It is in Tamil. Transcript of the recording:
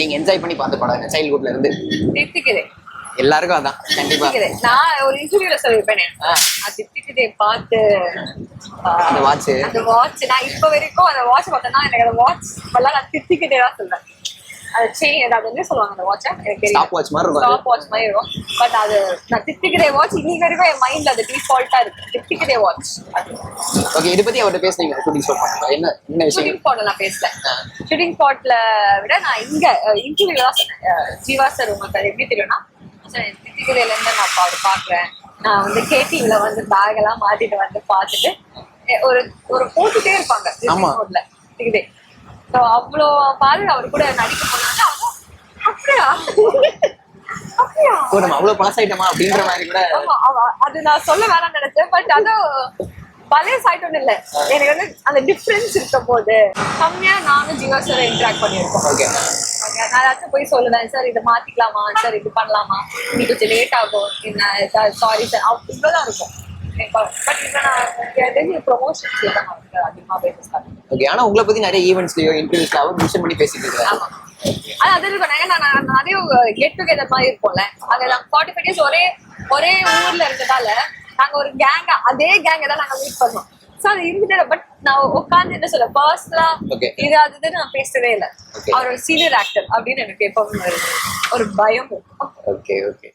நீங்க என்ஜாய் பண்ணி பார்த்த படம் சைல்ட்ஹுட்ல இருந்து? தித்திக்குதே. எல்லாருக்கும் அதான் கண்டிப்பா. நான் ஒரு இன்டர்வியூல சொல்லிருப்பேன், தித்திக்குதே பார்த்து அந்த வாட்ச் நான் இப்ப வரைக்கும் அந்த வாட்ச் பார்த்தேன்னா எனக்கு அந்த வாட்ச் எல்லாம் நான் தித்திக்குதே தான் சொல்றேன். அது செயின் அது வந்து சொல்லுவாங்க அந்த வாட்சை, எனக்கு ஸ்டாப் வாட்ச் மாதிரி இருக்கும். ஸ்டாப் வாட்ச் மாதிரி இருக்கும். பட் அது நான் தித்திக்குதே வாட்ச் இன்னைக்கு வரைக்கும் என் மைண்ட்ல அது டிஃபால்ட்டா இருக்கு. தித்திக்குதே வாட்ச். ஓகே, இத பத்தி அவர்ட்ட பேசுனீங்க ஷூட்டிங் ஸ்பாட் பண்ணா என்ன விஷயம்? ஷூட்டிங் ஸ்பாட்ல நான் பேசல. ஷூட்டிங் ஸ்பாட்ல விட நான் இங்க இன்டர்வியூல தான் சொன்னேன். ஜீவா சார் உங்களுக்கு அது எப்படி தெரியும்னா, தித்திக்குதேல இருந்து நான் அவர் பாக்குறேன். நான் வந்து கேட்டிங்ல வந்து பேக் எல்லாம் மாட்டிட்டு வந்து பார்த்துட்டு ஒரு போட்டுட்டே இருப்பாங்க தித்திக்குதே. அவ்வளோ பாரு அவர் கூட நடிக்க போனாங்க. அப்படியா அப்படியா நம்ம அவ்வளவு பாஸ் ஆயிட்டோமா அப்படின்ற மாதிரி கூட. அது நான் சொல்ல வேணாம்னு நினைச்சேன். பட் அது பழைய சைட் இல்ல, எனக்கு வந்து அந்த டிஃபரன்ஸ் இருக்க போது கம்மியா நானும் ஜீவா சார் இன்டராக்ட் பண்ணிருக்கோம். ஓகே, நான் ஏதாச்சும் போய் சொல்லுவேன், சார் இதை மாத்திக்கலாமா, சார் இது பண்ணலாமா, இன்னைக்கு கொஞ்சம் லேட் ஆகும், என்ன சாரி சார் இவ்வளவுதான் இருக்கும். பட் இப்ப நான் ப்ரொமோஷன்ஸ்ல தான் அதிகமா பேசுறேன். ஓகே, ஆனா உங்களை பத்தி நிறைய ஈவென்ட்ஸ்லயோ இன்டர்வியூஸ்ல அவர் மென்ஷன் பண்ணி பேசிட்டு இருக்காரு. ஆமா, அது இருக்கும். நான் நிறைய கெட் டுகெதர் மாதிரி இருப்போம்ல, அங்க நாங்க 45 days ஒரே ஊர்ல இருந்ததால நாங்க ஒரு கேங், அதே கேங்க தான் நாங்க மீட் பண்ணோம். சோ அது இருந்துட்டு பட் நான் உட்காந்து என்ன சொல்ல பர்சனலா இது அதுன்னு நான் பேசவே இல்லை. அவர் ஒரு சீனியர் ஆக்டர் அப்படின்னு எனக்கு எப்பவுமே ஒரு பயம். Okay okay